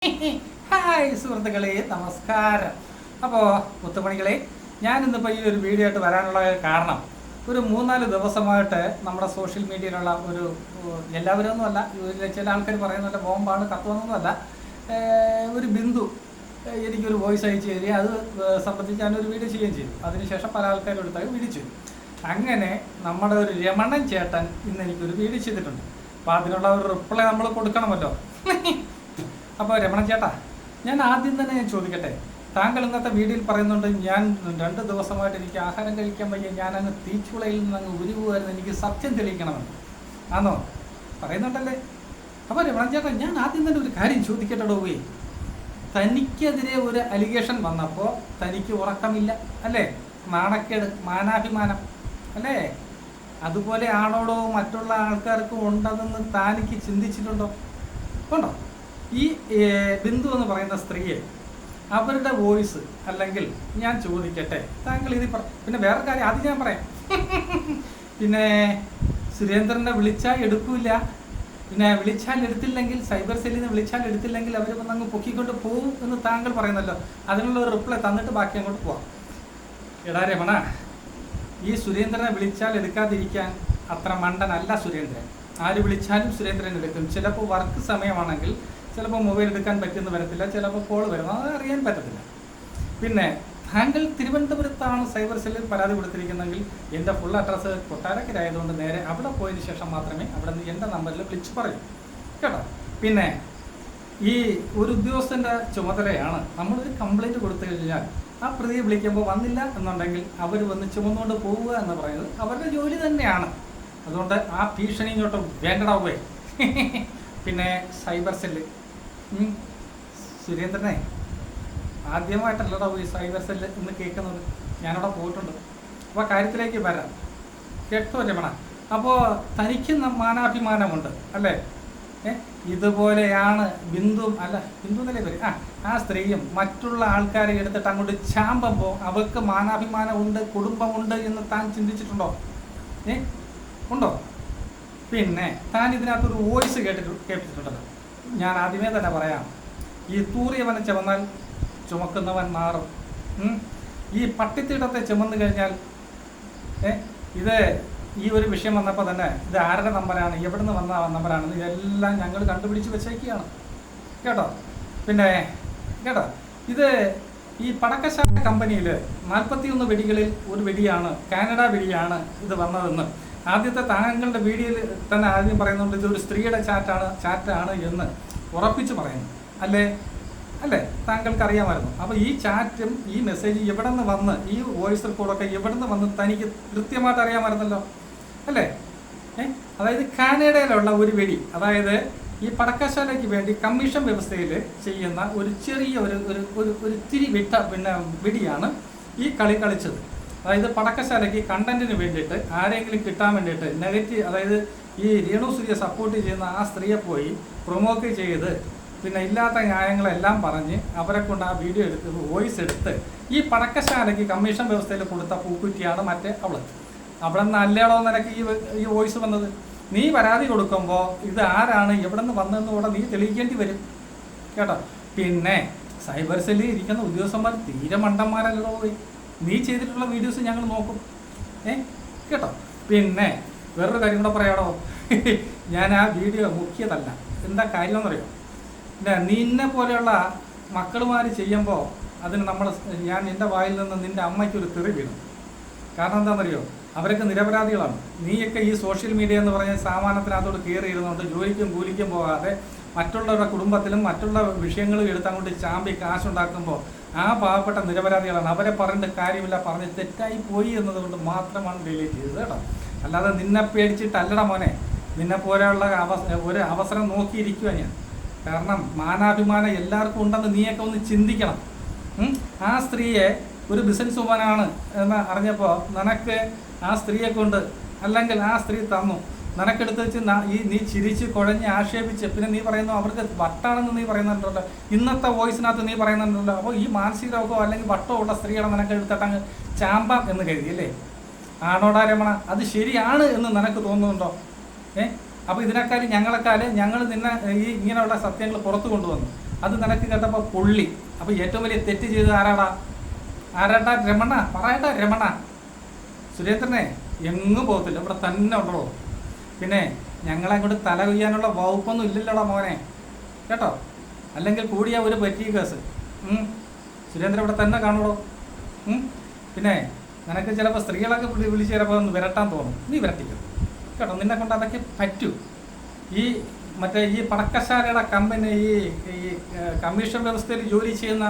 Hi സുഹൃത്തുക്കളെ, നമസ്കാരം. അപ്പോൾ മുത്തുമണികളെ, ഞാനിന്നിപ്പോൾ ഈ ഒരു വീഡിയോ ആയിട്ട് വരാനുള്ള കാരണം, ഒരു 3-4 ദിവസമായിട്ട് നമ്മുടെ സോഷ്യൽ മീഡിയയിലുള്ള ഒരു എല്ലാവരും ഒന്നുമല്ല, ചില ആൾക്കാർ പറയുന്നതല്ല ബോംബാണ് കത്തുവന്നൊന്നുമല്ല, ഒരു ബിന്ദു എനിക്കൊരു വോയിസ് അയച്ചു തരിക, അത് സംബന്ധിച്ച് ഞാനൊരു വീഡിയോ ചെയ്യുകയും ചെയ്തു. അതിനുശേഷം പല ആൾക്കാരും എടുത്താൽ വീഡിയോ ചെയ്തു. അങ്ങനെ നമ്മുടെ ഒരു രമണൻ ചേട്ടൻ ഇന്ന് എനിക്കൊരു വീഡിയോ ചെയ്തിട്ടുണ്ട്. അപ്പോൾ അതിനുള്ള ഒരു റിപ്ലൈ നമ്മൾ കൊടുക്കണമല്ലോ. അപ്പോൾ രമണൻ ചേട്ടാ, ഞാൻ ആദ്യം തന്നെ ചോദിക്കട്ടെ, താങ്കൾ ഇന്നത്തെ വീഡിയോയിൽ പറയുന്നുണ്ട് ഞാൻ 2 ദിവസമായിട്ട് എനിക്ക് ആഹാരം കഴിക്കാൻ വയ്യ, ഞാനങ്ങ് തീച്ചുളയിൽ നിന്ന് അങ്ങ് ഉരുവുമായിരുന്നു, എനിക്ക് സത്യം തെളിയിക്കണമെന്ന് ആണോ പറയുന്നുണ്ടല്ലേ? അപ്പോൾ രമണൻ ചേട്ടാ, ഞാൻ ആദ്യം തന്നെ ഒരു കാര്യം ചോദിക്കട്ടോ. പോയി തനിക്കെതിരെ ഒരു അലിഗേഷൻ വന്നപ്പോൾ തനിക്ക് ഉറക്കമില്ല അല്ലേ? നാണക്കേട്, മാനാഭിമാനം അല്ലേ? അതുപോലെ ആണോടോ മറ്റുള്ള ആൾക്കാർക്ക് ഉണ്ടതെന്ന് താനിക്ക് ചിന്തിച്ചിട്ടുണ്ടോ? ഉണ്ടോ? ഈ ബിന്ദു എന്ന് പറയുന്ന സ്ത്രീയെ അവരുടെ വോയിസ്, അല്ലെങ്കിൽ ഞാൻ ചോദിക്കട്ടെ, താങ്കൾ ഇത് പിന്നെ വേറെ കാര്യം ആദ്യം ഞാൻ പറയാം. പിന്നെ സുരേന്ദ്രനെ വിളിച്ചാൽ എടുക്കില്ല, പിന്നെ വിളിച്ചാൽ എടുത്തില്ലെങ്കിൽ, സൈബർ സെല്ലിൽ നിന്ന് വിളിച്ചാൽ എടുത്തില്ലെങ്കിൽ അവർ വന്ന് അങ്ങ് പൊക്കിക്കൊണ്ട് പോകും എന്ന് താങ്കൾ പറയുന്നല്ലോ. അതിനുള്ള ഒരു റിപ്ലൈ തന്നിട്ട് ബാക്കി അങ്ങോട്ട് പോവാം. എടാ രമണ, ഈ സുരേന്ദ്രനെ വിളിച്ചാൽ എടുക്കാതിരിക്കാൻ അത്ര മണ്ടനല്ല സുരേന്ദ്രൻ. ആര് വിളിച്ചാലും സുരേന്ദ്രൻ എടുക്കും. ചിലപ്പോൾ വർക്ക് സമയമാണെങ്കിൽ ചിലപ്പോൾ മൊബൈൽ എടുക്കാൻ പറ്റുമെന്ന് വരത്തില്ല, ചിലപ്പോൾ കോൾ വരുന്നു, അത് അറിയാൻ പറ്റത്തില്ല. പിന്നെ താങ്കൾ തിരുവനന്തപുരത്താണ് സൈബർ സെല്ലിൽ പരാതി കൊടുത്തിരിക്കുന്നതെങ്കിൽ എൻ്റെ ഫുൾ അഡ്രസ്സ് കൊട്ടാരക്കരായതുകൊണ്ട് നേരെ അവിടെ പോയതിന് ശേഷം മാത്രമേ അവിടെ നിന്ന് എൻ്റെ നമ്പറിൽ വിളിച്ച് പറയൂ കേട്ടോ. പിന്നെ ഈ ഒരു ഉദ്യോഗസ്ഥൻ്റെ ചുമതലയാണ്, നമ്മളൊരു കംപ്ലൈൻറ്റ് കൊടുത്തു കഴിഞ്ഞാൽ ആ പ്രതിയെ വിളിക്കുമ്പോൾ വന്നില്ല എന്നുണ്ടെങ്കിൽ അവർ വന്ന് ചുമന്നുകൊണ്ട് പോവുക എന്ന് പറയുന്നത് അവരുടെ ജോലി തന്നെയാണ്. അതുകൊണ്ട് ആ ഭീഷണി ഇങ്ങോട്ട് വേണ്ടടാവേ. പിന്നെ സൈബർ സെല്ല്, സുരേന്ദ്രനെ ആദ്യമായിട്ടല്ലടാ ഈ സൈബർ സെല്ല് എന്ന് കേൾക്കുന്നത്, ഞാനവിടെ പോയിട്ടുണ്ട്. അപ്പോൾ കാര്യത്തിലേക്ക് വരാം കേട്ടോ രമണ. അപ്പോൾ തനിക്ക് മാനാഭിമാനമുണ്ട് അല്ലേ? ഇതുപോലെയാണ് ബിന്ദു, അല്ല ബിന്ദു എന്നല്ലേ പേര്, ആ സ്ത്രീയും മറ്റുള്ള ആൾക്കാരെ എടുത്തിട്ട് അങ്ങോട്ട് ചാമ്പുമ്പോൾ അവർക്ക് മാനാഭിമാനം ഉണ്ട്, കുടുംബമുണ്ട് എന്ന് താൻ ചിന്തിച്ചിട്ടുണ്ടോ? ഉണ്ടോ? പിന്നെ താൻ ഇതിനകത്തൊരു വോയിസ് കേട്ടിട്ടുണ്ടല്ലോ. ഞാൻ ആദ്യമേ തന്നെ പറയാം, ഈ തൂറിയവനെ ചുമന്നാൽ ചുമക്കുന്നവൻ മാറും. ഈ പട്ടിത്തീട്ടത്തെ ചുമന്നു കഴിഞ്ഞാൽ ഇത് ഈ ഒരു വിഷയം വന്നപ്പോൾ തന്നെ ഇത് ആരുടെ നമ്പറാണ്, എവിടെ നിന്ന് വന്ന നമ്പറാണെന്ന് ഇതെല്ലാം ഞങ്ങൾ കണ്ടുപിടിച്ച് വെച്ചേക്കുകയാണ് കേട്ടോ. പിന്നെ കേട്ടോ, ഇത് ഈ പടക്കശാല കമ്പനിയിൽ 41 വെടികളിൽ ഒരു വെടിയാണ്, കാനഡ വെടിയാണ് ഇത് വന്നതെന്ന് ആദ്യത്തെ താങ്കളുടെ വീഡിയോയിൽ തന്നെ ആദ്യം പറയുന്നുണ്ട്. ഇതൊരു സ്ത്രീയുടെ ചാറ്റാണ് എന്ന് ഉറപ്പിച്ച് പറയുന്നു അല്ലേ? താങ്കൾക്ക് അറിയാമായിരുന്നു. അപ്പോൾ ഈ ചാറ്റും ഈ മെസ്സേജ് എവിടെ നിന്ന് വന്ന്, ഈ വോയിസ് റെക്കോർഡൊക്കെ എവിടെ നിന്ന് വന്ന് തനിക്ക് കൃത്യമായിട്ട് അറിയാമായിരുന്നല്ലോ അല്ലേ? അതായത് കാനഡയിലുള്ള ഒരു വെടി, അതായത് ഈ പടക്കശാലയ്ക്ക് വേണ്ടി കമ്മീഷൻ വ്യവസ്ഥയിൽ ചെയ്യുന്ന ഒരു ചെറിയ ഒരു തിരി വിട്ട പിന്നെ വെടിയാണ് ഈ കളി കളിച്ചത്. അതായത് പടക്കശാലയ്ക്ക് കണ്ടന്റിന് വേണ്ടിയിട്ട് ആരെങ്കിലും കിട്ടാൻ വേണ്ടിയിട്ട് നെഗറ്റീവ്, അതായത് ഈ രേണു സുധിയെ സപ്പോർട്ട് ചെയ്യുന്ന ആ സ്ത്രീയെ പോയി പ്രൊമോട്ട് ചെയ്ത് പിന്നെ ഇല്ലാത്ത ന്യായങ്ങളെല്ലാം പറഞ്ഞ് അവരെ കൊണ്ട് ആ വീഡിയോ എടുത്ത് വോയിസ് എടുത്ത് ഈ പടക്കശാലയ്ക്ക് കമ്മീഷൻ വ്യവസ്ഥയിൽ കൊടുത്ത പൂക്കുറ്റിയാണ് മറ്റേ അവിടെ നിന്ന് അല്ലേടോ നിനക്ക് ഈ വോയിസ് വന്നത്. നീ പരാതി കൊടുക്കുമ്പോൾ ഇത് ആരാണ്, എവിടെ നിന്ന് വന്നതെന്ന് കൂടെ നീ തെളിയിക്കേണ്ടി വരും കേട്ടോ. പിന്നെ സൈബർ സെല്ലിൽ ഇരിക്കുന്ന ഉദ്യോഗസ്ഥന്മാർ തീരെ മണ്ടന്മാരല്ലോ. നീ ചെയ്തിട്ടുള്ള വീഡിയോസ് ഞങ്ങൾ നോക്കും കേട്ടോ. പിന്നെ വേറൊരു കാര്യം കൂടെ പറയാടോ, ഞാൻ ആ വീഡിയോ മുക്കിയതല്ല. എന്താ കാര്യമെന്നറിയോ? നിന്നെ പോലെയുള്ള മക്കളുമാർ ചെയ്യുമ്പോൾ അതിന് ഞാൻ എൻ്റെ വായിൽ നിന്ന് നിൻ്റെ അമ്മയ്ക്കൊരു തെറി വീണു. കാരണം എന്താണെന്നറിയോ? അവരൊക്കെ നിരപരാധികളാണ്. നീയൊക്കെ ഈ സോഷ്യൽ മീഡിയ എന്ന് പറഞ്ഞ സാമാനത്തിനകത്തോട് കയറി ഇരുന്നുകൊണ്ട് ജോലിക്കും കൂലിക്കും പോകാതെ മറ്റുള്ളവരുടെ കുടുംബത്തിലും മറ്റുള്ള വിഷയങ്ങളും എടുത്ത് അങ്ങോട്ട് ചാമ്പി കാശുണ്ടാക്കുമ്പോൾ ആ പാവപ്പെട്ട നിരപരാധികളാണ്. അവരെ പറഞ്ഞിട്ട് കാര്യമില്ല, പറഞ്ഞ് തെറ്റായി പോയി എന്നതുകൊണ്ട് മാത്രമാണ് ഡിലീറ്റ് ചെയ്തത് കേട്ടോ. അല്ലാതെ നിന്നെ പേടിച്ചിട്ടല്ലട മോനെ. നിന്നെ പോലെയുള്ള ഒരു അവസരം നോക്കിയിരിക്കുക ഞാൻ. കാരണം മാനാഭിമാനം എല്ലാവർക്കും ഉണ്ടെന്ന് നീയൊക്കെ ഒന്ന് ചിന്തിക്കണം. ആ സ്ത്രീയെ ഒരു ബിസിനസ് വുമനാണ് എന്ന് അറിഞ്ഞപ്പോൾ നിനക്ക് ആ സ്ത്രീയെ കൊണ്ട്, അല്ലെങ്കിൽ ആ സ്ത്രീ തന്നു നിനക്കെടുത്ത് വെച്ച് നീ ചിരിച്ച് കുഴഞ്ഞ് ആക്ഷേപിച്ച് പിന്നെ നീ പറയുന്നു അവർക്ക് വട്ടാണെന്ന് നീ പറയുന്നുണ്ടല്ലോ. ഇന്നത്തെ വോയിസിനകത്ത് നീ പറയുന്നുണ്ടല്ലോ. അപ്പോൾ ഈ മാനസിക രോഗമോ അല്ലെങ്കിൽ വട്ടോ ഉള്ള സ്ത്രീകളെ നിനക്ക് എടുത്തിട്ടങ്ങ് ചാമ്പാം എന്ന് കരുതിയല്ലേ? ആണോടാ രമണ? അത് ശരിയാണ് എന്ന് നിനക്ക് തോന്നുന്നുണ്ടോ? അപ്പോൾ ഇതിനേക്കാൾ ഞങ്ങൾ നിന്നെ ഈ ഇങ്ങനെയുള്ള സത്യങ്ങൾ പുറത്തു കൊണ്ടുവന്നു. അത് നിനക്ക് കേട്ടപ്പോൾ പൊള്ളി. അപ്പോൾ ഏറ്റവും വലിയ തെറ്റ് ചെയ്തത് ആരാടാ രമണ, പറയട്ടാ രമണ. സുരേന്ദ്രനെ എങ്ങും പോകത്തില്ല, ഇവിടെ തന്നെ ഉണ്ടോ. പിന്നെ ഞങ്ങളങ്ങോട്ട് തല കൊയ്യാനുള്ള വകുപ്പൊന്നും ഇല്ലല്ലോടാ മോനെ, കേട്ടോ. അല്ലെങ്കിൽ കൂടിയ ഒരു പറ്റിയ കേസ്. സുരേന്ദ്രൻ ഇവിടെ തന്നെ കാണുള്ളൂ. പിന്നെ നിനക്ക് ചിലപ്പോൾ സ്ത്രീകളൊക്കെ വിളിച്ച് ചിലപ്പോൾ ഒന്ന് വിരട്ടാൻ തോന്നും, നീ വിരട്ടിക്കും കേട്ടോ. നിന്നെ കൊണ്ട് അതൊക്കെ പറ്റൂ. ഈ പടക്കശാലയുടെ കമ്പനി, ഈ കമ്മീഷൻ വ്യവസ്ഥയിൽ ജോലി ചെയ്യുന്ന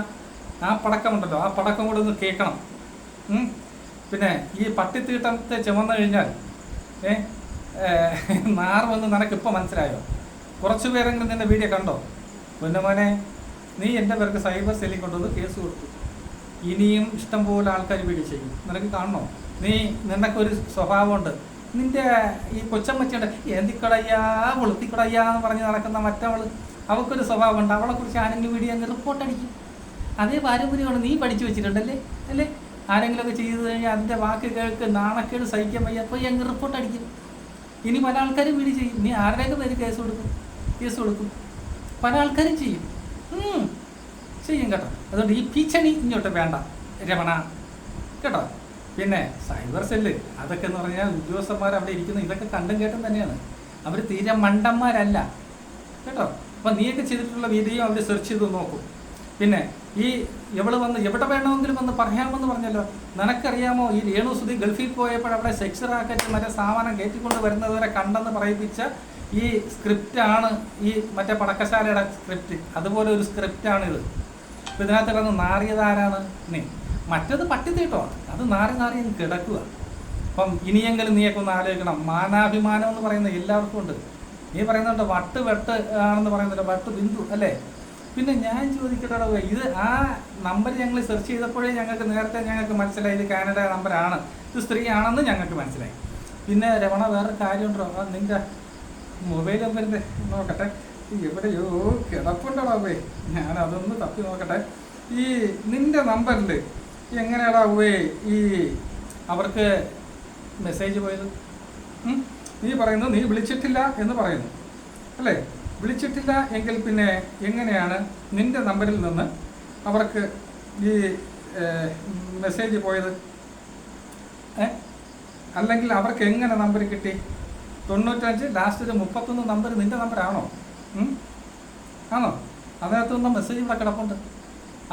ആ പടക്കമുണ്ടല്ലോ, ആ പടക്കം കൂടെ ഒന്ന് കേൾക്കണം. പിന്നെ ഈ പട്ടിത്തീട്ടത്തെ ചുമന്നു കഴിഞ്ഞാൽ നാറുമെന്ന് നിനക്കിപ്പോൾ മനസ്സിലായോ? കുറച്ച് പേരെങ്കിലും നിന്റെ വീഡിയോ കണ്ടോ? പൊന്നുമോനെ, നീ എൻ്റെ പേർക്ക് സൈബർ സെല്ലിൽ കൊണ്ടുവന്ന് കേസ് കൊടുത്തു. ഇനിയും ഇഷ്ടംപോലെ ആൾക്കാർ വീഡിയോ ചെയ്യും. നിനക്ക് കാണണോ? നിനക്കൊരു സ്വഭാവമുണ്ട്. നിന്റെ ഈ കൊച്ചമ്മച്ചിയുടെ എന്തിക്കടയ്യാ വെളുത്തിക്കടയ്യാ എന്ന് പറഞ്ഞ് നടക്കുന്ന മറ്റവൾ, അവൾക്കൊരു സ്വഭാവമുണ്ട്. അവളെക്കുറിച്ച് ആരെങ്കിലും വീഡിയോ അങ്ങ് റിപ്പോർട്ടടിക്കും. അതേ പാരമ്പര്യമാണ് നീ പഠിച്ചു വെച്ചിട്ടുണ്ടല്ലേ അല്ലേ? ആരെങ്കിലുമൊക്കെ ചെയ്തു കഴിഞ്ഞാൽ അതിൻ്റെ വാക്ക് കേൾക്ക് നാണക്കേട് സഹിക്കാൻ വയ്യ, അപ്പോൾ അങ്ങ് റിപ്പോർട്ടടിക്കും. ഇനി പല ആൾക്കാരും വീഡിയോ ചെയ്യും. നീ ആരുടെയൊക്കെ പേര് കേസ് കൊടുക്കും. പല ആൾക്കാരും ചെയ്യും കേട്ടോ. അതുകൊണ്ട് ഈ ഭീഷണി ഇങ്ങോട്ട് വേണ്ട രമണ, കേട്ടോ. പിന്നെ സൈബർ സെല്ല് അതൊക്കെ എന്ന് പറഞ്ഞാൽ ഉദ്യോഗസ്ഥന്മാർ അവിടെ ഇരിക്കുന്ന ഇതൊക്കെ കണ്ടും കേട്ടും തന്നെയാണ്. അവർ തീരെ മണ്ടന്മാരല്ല, കേട്ടോ. അപ്പം നീയൊക്കെ ചെയ്തിട്ടുള്ള വീഡിയോ അവർ സെർച്ച് ചെയ്ത് നോക്കും. പിന്നെ എവിടെ വേണമെങ്കിലും വന്ന് പറയാമെന്ന് പറഞ്ഞല്ലോ. നിനക്കറിയാമോ, ഈ രേണുസുതി ഗൾഫിൽ പോയപ്പോൾ അവിടെ സെക്സ് റാക്കറ്റ് മറ്റേ സാമാനം കയറ്റിക്കൊണ്ട് വരുന്നതുവരെ കണ്ടെന്ന് പറയിപ്പിച്ച ഈ സ്ക്രിപ്റ്റാണ് ഈ മറ്റേ പടക്കശാലയുടെ സ്ക്രിപ്റ്റ്. അതുപോലെ ഒരു സ്ക്രിപ്റ്റാണിത്. ഇപ്പം ഇതിനകത്ത് കിടന്ന് നാറിയതാരാണ്? നീ. മറ്റത് പട്ടിത്തീട്ടമാണ്, അത് നാറി കിടക്കുക. അപ്പം ഇനിയെങ്കിലും നീയൊക്കെ ഒന്ന് ആലോചിക്കണം. മാനാഭിമാനം എന്ന് പറയുന്നത് എല്ലാവർക്കും ഉണ്ട്. നീ പറയുന്നുണ്ട് വെട്ട് ആണെന്ന് പറയുന്നുണ്ട്, വട്ട് ബിന്ദു അല്ലേ? പിന്നെ ഞാൻ ചോദിക്കട്ടെ, ഇത് ആ നമ്പർ ഞങ്ങൾ സെർച്ച് ചെയ്തപ്പോഴേ ഞങ്ങൾക്ക് മനസ്സിലായി ഇത് കാനഡ നമ്പറാണ്, ഇത് സ്ത്രീ ആണെന്ന് ഞങ്ങൾക്ക് മനസ്സിലായി. പിന്നെ രമണ, വേറെ കാര്യമുണ്ടോ? നിൻ്റെ മൊബൈൽ നമ്പറിൻ്റെ നോക്കട്ടെ, എവിടെയോ കിടപ്പുണ്ടോടാ പോയി, ഞാനതൊന്ന് തപ്പി നോക്കട്ടെ. ഈ നിൻ്റെ നമ്പറിൽ എങ്ങനെയാടാ പോയി ഈ അവർക്ക് മെസ്സേജ് പോയത്? നീ പറയുന്നു നീ വിളിച്ചിട്ടില്ല എന്ന് പറയുന്നു അല്ലേ? വിളിച്ചിട്ടില്ല എങ്കിൽ പിന്നെ എങ്ങനെയാണ് നിൻ്റെ നമ്പറിൽ നിന്ന് അവർക്ക് ഈ മെസ്സേജ് പോയത്? അല്ലെങ്കിൽ അവർക്ക് എങ്ങനെ നമ്പർ കിട്ടി? 95 ലാസ്റ്റ് 31 നമ്പർ നിൻ്റെ നമ്പറാണോ? ആണോ? അതിനകത്തുനിന്ന് മെസ്സേജ് ഇവിടെ കിടപ്പുണ്ട്.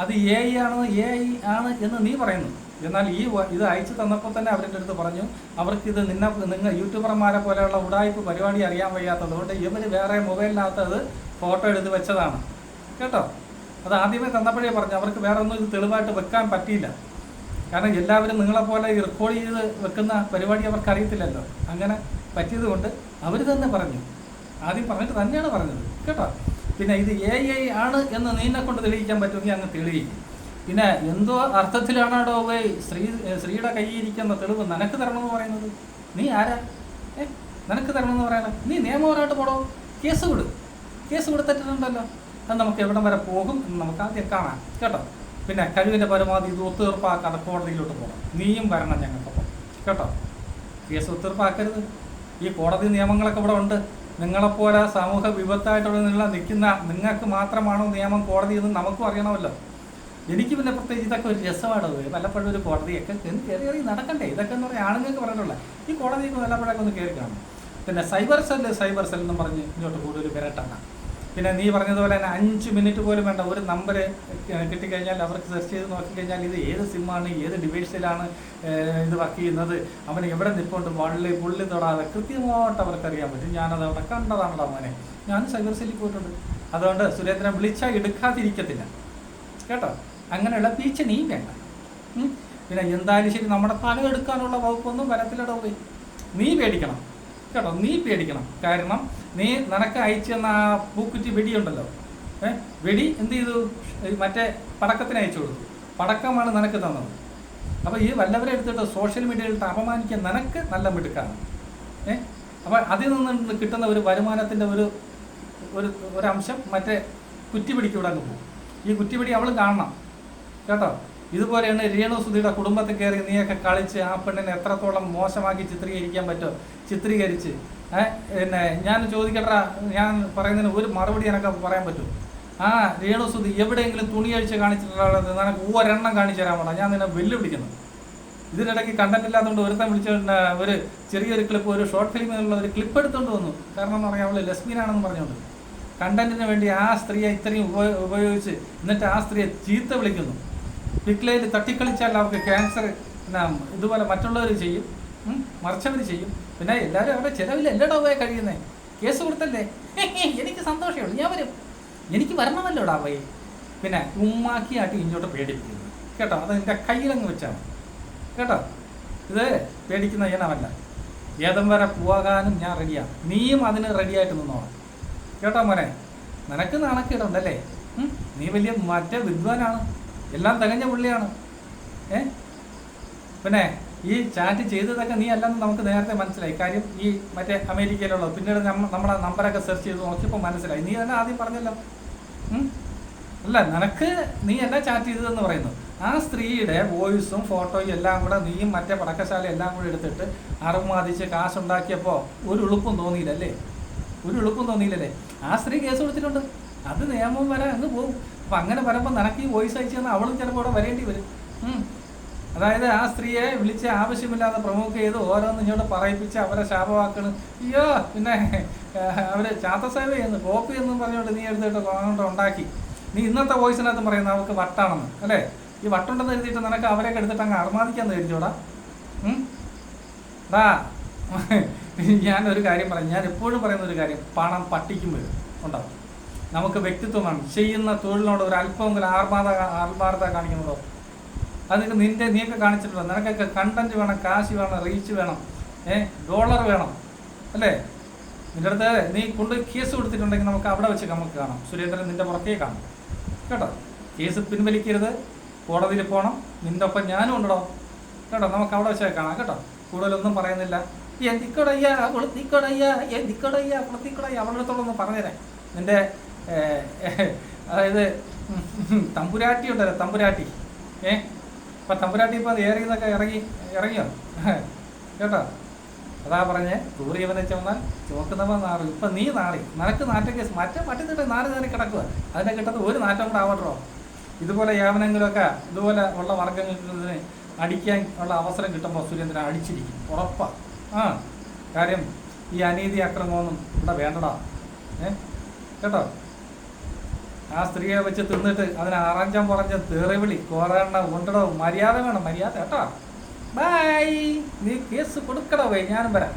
അത് AI ആണ് എന്ന് നീ പറയുന്നു. എന്നാൽ ഇത് അയച്ചു തന്നപ്പോൾ തന്നെ അവരുടെ അടുത്ത് പറഞ്ഞു അവർക്കിത് നിങ്ങൾ യൂട്യൂബർമാരെ പോലെയുള്ള ഉടായ്പ പരിപാടി അറിയാൻ വയ്യാത്തത് കൊണ്ട് ഇവർ വേറെ മൊബൈലിനകത്ത് അത് ഫോട്ടോ എടുത്ത് വെച്ചതാണ് കേട്ടോ. അത് ആദ്യമേ തന്നപ്പോഴേ പറഞ്ഞു അവർക്ക് വേറെ ഒന്നും ഇത് തെളിവായിട്ട് വെക്കാൻ പറ്റിയില്ല. കാരണം എല്ലാവരും നിങ്ങളെപ്പോലെ ഈ റെക്കോർഡ് ചെയ്ത് വെക്കുന്ന പരിപാടി അവർക്ക് അറിയത്തില്ലല്ലോ. അങ്ങനെ പറ്റിയത് കൊണ്ട് അവർ തന്നെ പറഞ്ഞു, ആദ്യം പറഞ്ഞിട്ട് തന്നെയാണ് പറഞ്ഞത് കേട്ടോ. പിന്നെ ഇത് AI ആണ് എന്ന് നിന്നെ കൊണ്ട് തെളിയിക്കാൻ പറ്റുമെങ്കിൽ അങ്ങ് തെളിയിക്കും. പിന്നെ എന്തോ അർത്ഥത്തിലാണോ സ്ത്രീയുടെ കയ്യിരിക്കുന്ന തെളിവ് നിനക്ക് തരണമെന്ന് പറയുന്നത്? നീ ആരാ? നിനക്ക് തരണമെന്ന് പറയണം? നീ നിയമപരമായിട്ട് പോടോ, കേസ് കൊടുത്തിട്ടുണ്ടല്ലോ. അത് നമുക്ക് എവിടം വരെ പോകും എന്ന് നമുക്ക് ആദ്യം കാണാം കേട്ടോ. പിന്നെ കഴിവിൻ്റെ പരമാവധി ഇത് ഒത്തുതീർപ്പാക്കാതെ കോടതിയിലോട്ട് പോകണം. നീയും വരണം ഞങ്ങൾക്കൊപ്പം കേട്ടോ. കേസ് ഒത്തുതീർപ്പാക്കരുത്. ഈ കോടതി നിയമങ്ങളൊക്കെ ഇവിടെ ഉണ്ട്. നിങ്ങളെപ്പോലെ സമൂഹ വിപത്തായിട്ടുള്ള നിൽക്കുന്ന നിങ്ങൾക്ക് മാത്രമാണോ നിയമം കോടതി എന്ന് നമുക്കും അറിയണമല്ലോ. എനിക്ക് പിന്നെ പ്രത്യേകിച്ച് ഇതൊക്കെ ഒരു രസമാണ്. വല്ലപ്പോഴും ഒരു കോടതിയൊക്കെ കയറി നടക്കണ്ടേ? ഇതൊക്കെ എന്ന് പറഞ്ഞാൽ ആണുങ്ങൾക്ക് പറഞ്ഞിട്ടുള്ള ഈ കോടതിയൊക്കെ വല്ലപ്പോഴൊക്കെ ഒന്ന് കയറി കാണും. പിന്നെ സൈബർ സെൽ എന്ന് പറഞ്ഞ് ഇങ്ങോട്ട് കൂടുതൽ വിരട്ടാണ്. പിന്നെ നീ പറഞ്ഞതുപോലെ തന്നെ 5 മിനിറ്റ് പോലും വേണ്ട, ഒരു നമ്പർ കിട്ടിക്കഴിഞ്ഞാൽ അവർക്ക് സെർച്ച് ചെയ്ത് നോക്കിക്കഴിഞ്ഞാൽ ഇത് ഏത് സിമ്മാണ്, ഏത് ഡിവൈസിലാണ് ഇത് വർക്ക് ചെയ്യുന്നത്, അവന് എവിടെ നിൽപ്പുണ്ട്, പുള്ളി തൊടാതെ കൃത്യമായിട്ട് അവർക്കറിയാൻ പറ്റും. ഞാനത് അവിടെ കണ്ടതാണല്ലോ മോനെ. ഞാൻ സൈബർ സെല്ലിൽ പോയിട്ടുണ്ട്. അതുകൊണ്ട് സുരേന്ദ്രൻ വിളിച്ചാൽ എടുക്കാതിരിക്കത്തില്ല കേട്ടോ. അങ്ങനെയുള്ള ഭീഷണിയും വേണ്ട. പിന്നെ എന്തായാലും ശരി, നമ്മുടെ തല എടുക്കാനുള്ള വകുപ്പൊന്നും വരത്തിലടോ പോയി. നീ പേടിക്കണം കേട്ടോ, നീ പേടിക്കണം. കാരണം നിനക്ക് അയച്ചു തന്ന ആ പൂക്കുറ്റി വെടിയുണ്ടല്ലോ, വെടി എന്ത് ചെയ്തു? മറ്റേ പടക്കത്തിന് അയച്ചു കൊടുത്തു. പടക്കമാണ് നിനക്ക് തന്നത്. അപ്പോൾ ഈ വല്ലവരെ എടുത്തിട്ട് സോഷ്യൽ മീഡിയയിലിട്ട് അപമാനിക്കാൻ നിനക്ക് നല്ല മിടുക്കാണ്. അപ്പോൾ അതിൽ നിന്ന് കിട്ടുന്ന ഒരു വരുമാനത്തിൻ്റെ ഒരംശം മറ്റേ കുറ്റിപിടിക്കൂടെ അങ്ങ് പോകും. ഈ കുറ്റിപിടി അവൾ കാണണം കേട്ടോ. ഇതുപോലെയാണ് രേണുസുതിയുടെ കുടുംബത്തിൽ കയറി നീയൊക്കെ കളിച്ച് ആ പെണ്ണിനെ എത്രത്തോളം മോശമാക്കി ചിത്രീകരിക്കാൻ പറ്റുമോ ചിത്രീകരിച്ച്. പിന്നെ ഞാൻ ചോദിക്കട്ടെ, ഞാൻ പറയുന്നതിന് ഒരു മറുപടി എനിക്ക് പറയാൻ പറ്റുമോ? ആ രേണുസുതി എവിടെയെങ്കിലും തുണി അഴിച്ച് കാണിച്ചിട്ടുള്ളത് നിനക്ക് ഒരെണ്ണം കാണിച്ചു തരാൻ വേണ്ട, ഞാൻ നിന്നെ വെല്ലുവിളിക്കുന്നു. ഇതിനിടയ്ക്ക് കണ്ടന്റ് ഇല്ലാത്തതുകൊണ്ട് ഒരുത്തൻ വിളിച്ചുകൊണ്ട് ഒരു ചെറിയൊരു ക്ലിപ്പ്, ഒരു ഷോർട്ട് ഫിലിമിലുള്ള ഒരു ക്ലിപ്പ് എടുത്തുകൊണ്ട് വന്നു. കാരണം എന്ന് പറഞ്ഞാൽ അവൾ ലെസ്ബിയനാണെന്ന് പറഞ്ഞുകൊണ്ട് കണ്ടന്റിന് വേണ്ടി ആ സ്ത്രീയെ ഇത്രയും ഉപയോഗിച്ച് എന്നിട്ട് ആ സ്ത്രീയെ ചീത്ത വിളിക്കുന്നു. പിക്ലയിൽ തട്ടിക്കളിച്ചാൽ അവർക്ക് ക്യാൻസർ, പിന്നെ ഇതുപോലെ മറ്റുള്ളവർ ചെയ്യും, മറിച്ചവർ ചെയ്യും. പിന്നെ എല്ലാവരും അവരുടെ ചിലവിൽ എല്ലായിടവും പോയി കഴിയുന്നത്. കേസ് കൊടുത്തല്ലേ, എനിക്ക് സന്തോഷമേ ഉള്ളൂ, ഞാൻ വരും, എനിക്ക് വരണമല്ലോ ഡാവയെ. പിന്നെ ഉമ്മാക്കിയാട്ടി ഇങ്ങോട്ട് പേടിപ്പിക്കുന്നു കേട്ടോ. അത് എൻ്റെ കയ്യിലങ്ങ് വെച്ചാണ് കേട്ടോ. ഇത് പേടിക്കുന്ന ഇനമല്ല. ഏതം വരെ പോകാനും ഞാൻ റെഡിയാണ്, നീയും അതിന് റെഡിയായിട്ട് നിന്നോളാം കേട്ടോ മോനെ. നിനക്ക് നാണക്കേടുണ്ടല്ലേ, നീ വലിയ മറ്റേ വിദ്വാനാണ്, എല്ലാം തികഞ്ഞ പുള്ളിയാണ്. പിന്നെ ഈ ചാറ്റ് ചെയ്തതൊക്കെ നീ അല്ലെന്ന് നമുക്ക് നേരത്തെ മനസ്സിലായി. കാര്യം ഈ മറ്റേ അമേരിക്കയിലുള്ളത് പിന്നീട് നമ്മളെ നമ്പറൊക്കെ സെർച്ച് ചെയ്ത് നോക്കിയപ്പോൾ മനസ്സിലായി. നീ തന്നെ ആദ്യം പറഞ്ഞല്ലോ. അല്ല, നിനക്ക് നീ എന്നാ ചാറ്റ് ചെയ്തതെന്ന് പറയുന്നു. ആ സ്ത്രീയുടെ വോയിസും ഫോട്ടോയും എല്ലാം കൂടെ നീയും മറ്റേ പടക്കശാല എല്ലാം കൂടെ എടുത്തിട്ട് അറുമാദിച്ച് കാശുണ്ടാക്കിയപ്പോൾ ഒരു എളുപ്പം തോന്നിയില്ലല്ലേ, ഒരു എളുപ്പം തോന്നിയില്ലല്ലേ. ആ സ്ത്രീ കേസ് കൊടുത്തിട്ടുണ്ട്, അത് നിയമം വരെ അങ്ങ് പോകും. അപ്പം അങ്ങനെ വരുമ്പോൾ നിനക്ക് ഈ വോയിസ് അയച്ചു തന്നാൽ അവളും ചിലപ്പോൾ അവിടെ വരേണ്ടി വരും. അതായത് ആ സ്ത്രീയെ വിളിച്ച് ആവശ്യമില്ലാതെ പ്രൊമോട്ട് ചെയ്ത് ഓരോന്ന് ഇങ്ങോട്ട് പറയിപ്പിച്ച് അവരെ ശാപവാക്കണം. അയ്യോ, പിന്നെ അവർ ചാത്തസേവ എന്ന് കോപ്പി എന്നും പറഞ്ഞുകൊണ്ട് നീ എടുത്തിട്ട് കൊണ്ട് ഉണ്ടാക്കി. നീ ഇന്നത്തെ വോയിസിനകത്ത് പറയുന്നത് അവർക്ക് വട്ടാണെന്ന് അല്ലേ. ഈ വട്ടുണ്ടെന്ന് എഴുതിയിട്ട് നിനക്ക് അവരെയൊക്കെ എടുത്തിട്ട് അങ്ങ് അർമാദിക്കാന്ന് എഴുതിയോടാ. ഞാനൊരു കാര്യം പറയാം, ഞാൻ എപ്പോഴും പറയുന്ന ഒരു കാര്യം, പണം പട്ടിക്കും വരും ഉണ്ടാവും. നമുക്ക് വ്യക്തിത്വം വേണം, ചെയ്യുന്ന തൊഴിലിനോട് ഒരു അല്പമെങ്കിലും ആത്മാർത്ഥത കാണിക്കുന്നതോ. അതിന് നീയൊക്കെ കാണിച്ചിട്ടുണ്ടോ? നിനക്കൊക്കെ കണ്ടന്റ് വേണം, കാശ് വേണം, റീച്ച് വേണം, ഡോളർ വേണം അല്ലേ. നിൻ്റെ അടുത്ത് നീ കൊണ്ട് കേസ് കൊടുത്തിട്ടുണ്ടെങ്കിൽ നമുക്ക് അവിടെ വെച്ച് നമുക്ക് കാണാം. സുരേന്ദ്രൻ നിൻ്റെ പുറത്തേ കാണും കേട്ടോ. കേസ് പിൻവലിക്കരുത്, കോടതിയിൽ പോകണം, നിൻ്റെ ഒപ്പം ഞാനും ഉണ്ടോ കേട്ടോ. നമുക്ക് അവിടെ വെച്ച് കാണാം കേട്ടോ. കൂടുതലൊന്നും പറയുന്നില്ല. എന്തിക്കൊടയ്യ കൊളുത്തിക്കൊടയ്യ, എന്തിക്കൊടയ്യ കൊളുത്തിക്കൊടയ്യ, അവളുടെ അടുത്തോളൊന്ന് പറഞ്ഞുതരാം. നിൻ്റെ അതായത് തമ്പുരാട്ടി ഉണ്ടല്ലോ, തമ്പുരാട്ടി. ഇപ്പം തമ്പുരാട്ടി ഇപ്പം ഏറിയെന്നൊക്കെ ഇറങ്ങിയോ കേട്ടോ. അതാ പറഞ്ഞേ, തൂറിയവനെ ചെന്നാൽ ചോക്കുന്നവൻ നാറി. ഇപ്പം നീ നാറി, നിനക്ക് നാറ്റ കേസ് മറ്റേ പട്ടിത്തിട്ട് നാറി കിടക്കുക. അതിനെ കിട്ടുന്നത് ഒരു നാറ്റം കൂടെ ആവട്ടോ. ഇതുപോലെ യാവനെങ്കിലുമൊക്കെ ഇതുപോലെ ഉള്ള വർഗ്ഗങ്ങൾക്ക് അടിക്കാൻ ഉള്ള അവസരം കിട്ടുമ്പോൾ സുരേന്ദ്രൻ അടിച്ചിരിക്കും, ഉറപ്പാണ്. കാര്യം ഈ അനീതി അക്രമമൊന്നും ഇവിടെ വേണ്ടടാ കേട്ടോ. ആ സ്ത്രീയെ വെച്ച് തിന്നിട്ട് അതിനെ അറഞ്ചം പുറഞ്ചം തെറിവിളി കോറേണ്ട ഉണ്ടടോ. മര്യാദ വേണം, മര്യാദ കേട്ടോ. ബൈ, നീ കേസ് കൊടുക്കടോ, ഞാനും വരാം.